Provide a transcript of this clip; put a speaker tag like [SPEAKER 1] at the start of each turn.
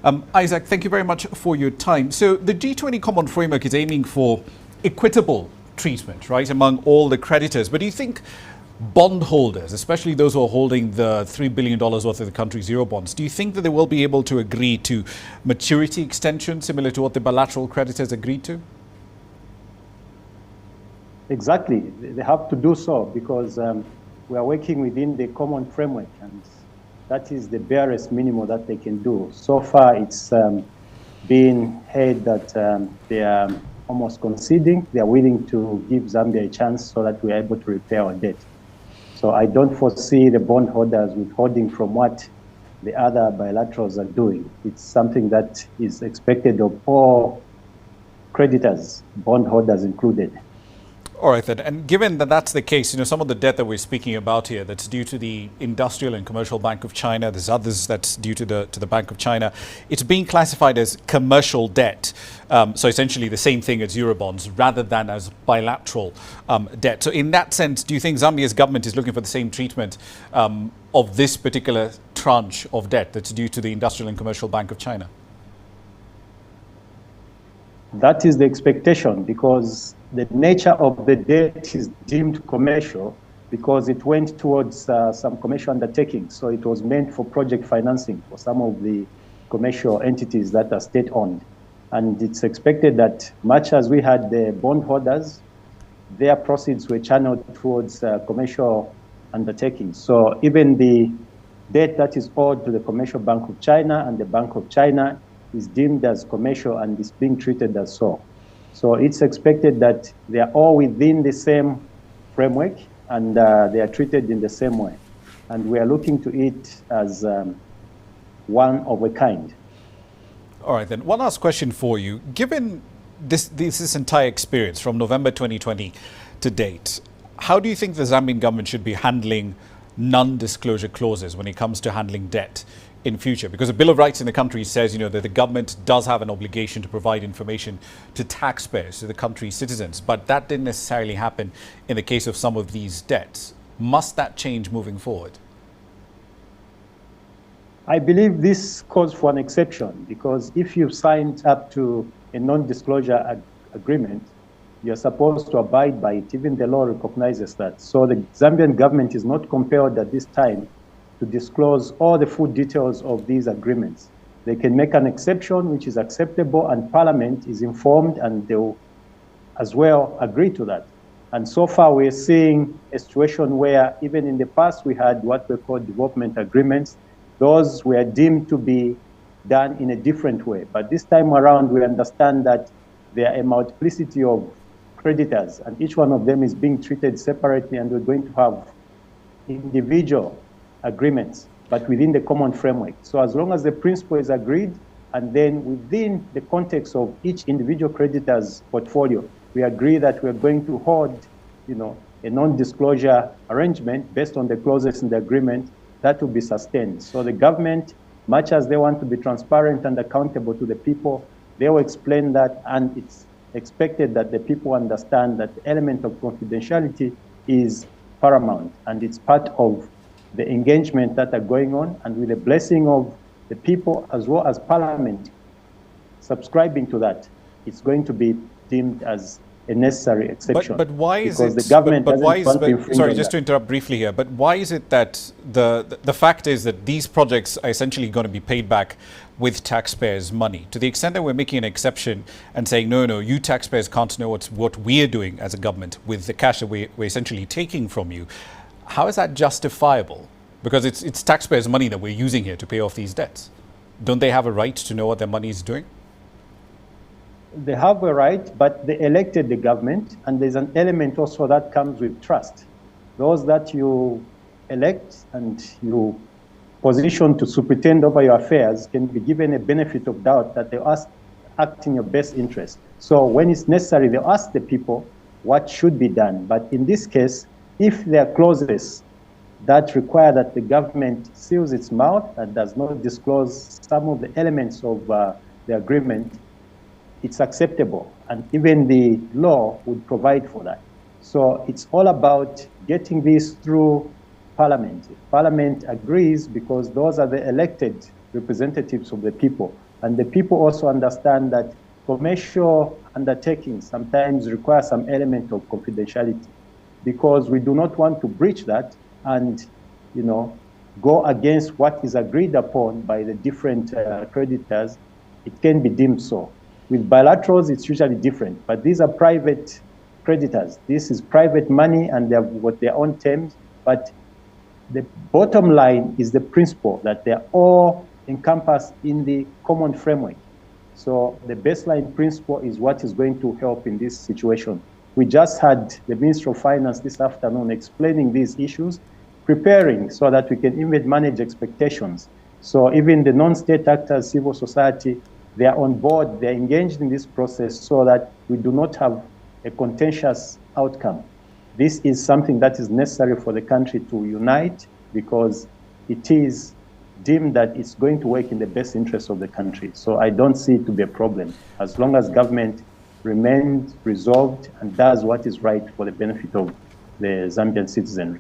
[SPEAKER 1] Isaac, thank you very much for your time. So the G20 Common Framework is aiming for equitable treatment, right, among all the creditors. But do you think bondholders, especially those who are holding the $3 billion worth of the country's Eurobonds, do you think that they will be able to agree to maturity extension similar to what the bilateral creditors agreed to?
[SPEAKER 2] Exactly. They have to do so because we are working within the common framework, and that is the barest minimum that they can do. So far, it's been heard that they are almost conceding. They are willing to give Zambia a chance so that we are able to repay our debt. So I don't foresee the bondholders withholding from what the other bilaterals are doing. It's something that is expected of all creditors, bondholders included.
[SPEAKER 1] All right, then. And given that that's the case, some of the debt that we're speaking about here that's due to the Industrial and Commercial Bank of China, there's others that's due to the Bank of China, it's being classified as commercial debt. So essentially the same thing as Eurobonds rather than as bilateral debt. So in that sense, do you think Zambia's government is looking for the same treatment of this particular tranche of debt that's due to the Industrial and Commercial Bank of China?
[SPEAKER 2] That is the expectation, because the nature of the debt is deemed commercial because it went towards some commercial undertakings. So it was meant for project financing for some of the commercial entities that are state-owned. And it's expected that much as we had the bondholders, their proceeds were channeled towards commercial undertakings. So even the debt that is owed to the Commercial Bank of China and the Bank of China is deemed as commercial and is being treated as so. So it's expected that they are all within the same framework and they are treated in the same way. And we are looking to it as one of a kind.
[SPEAKER 1] All right, then. One last question for you. Given this entire experience from November 2020 to date, how do you think the Zambian government should be handling non-disclosure clauses when it comes to handling debt in future? Because the Bill of Rights in the country says, that the government does have an obligation to provide information to taxpayers, to the country's citizens, but that didn't necessarily happen in the case of some of these debts. Must that change moving forward?
[SPEAKER 2] I believe this calls for an exception, because if you've signed up to a non-disclosure agreement, you're supposed to abide by it. Even the law recognizes that. So the Zambian government is not compelled at this time to disclose all the full details of these agreements. They can make an exception which is acceptable, and Parliament is informed and they will as well agree to that. And so far we're seeing a situation where even in the past we had what we call development agreements. Those were deemed to be done in a different way. But this time around we understand that there are a multiplicity of creditors and each one of them is being treated separately, and we're going to have individual agreements, but within the common framework. So as long as the principle is agreed, and then within the context of each individual creditor's portfolio, we agree that we're going to hold, a non-disclosure arrangement based on the clauses in the agreement, that will be sustained. So the government, much as they want to be transparent and accountable to the people, they will explain that, and it's expected that the people understand that the element of confidentiality is paramount, and it's part of the engagement that are going on, and with the blessing of the people as well as Parliament subscribing to that, it's going to be deemed as a necessary exception.
[SPEAKER 1] But why is
[SPEAKER 2] because
[SPEAKER 1] it?
[SPEAKER 2] The government
[SPEAKER 1] but why is? Sorry, just
[SPEAKER 2] that.
[SPEAKER 1] to interrupt briefly here. But why is it that the fact is that these projects are essentially going to be paid back with taxpayers' money? To the extent that we're making an exception and saying no, you taxpayers can't know what we're doing as a government with the cash that we're essentially taking from you. How is that justifiable? Because it's taxpayers' money that we're using here to pay off these debts. Don't they have a right to know what their money is doing?
[SPEAKER 2] They have a right, but they elected the government, and there's an element also that comes with trust. Those that you elect and you position to superintend over your affairs can be given a benefit of doubt that they act in your best interest. So when it's necessary, they ask the people what should be done. But in this case, if there are clauses that require that the government seals its mouth and does not disclose some of the elements of the agreement, it's acceptable. And even the law would provide for that. So it's all about getting this through Parliament. If Parliament agrees, because those are the elected representatives of the people, And the people also understand that commercial undertakings sometimes require some element of confidentiality, because we do not want to breach that and, go against what is agreed upon by the different creditors. It can be deemed so. With bilaterals, it's usually different, but these are private creditors. This is private money and they've got their own terms, but the bottom line is the principle that they're all encompassed in the common framework. So the baseline principle is what is going to help in this situation. We just had the Minister of Finance this afternoon explaining these issues, preparing so that we can even manage expectations. So even the non-state actors, civil society, they are on board, they're engaged in this process so that we do not have a contentious outcome. This is something that is necessary for the country to unite, because it is deemed that it's going to work in the best interest of the country. So I don't see it to be a problem, as long as government remains resolved and does what is right for the benefit of the Zambian citizenry.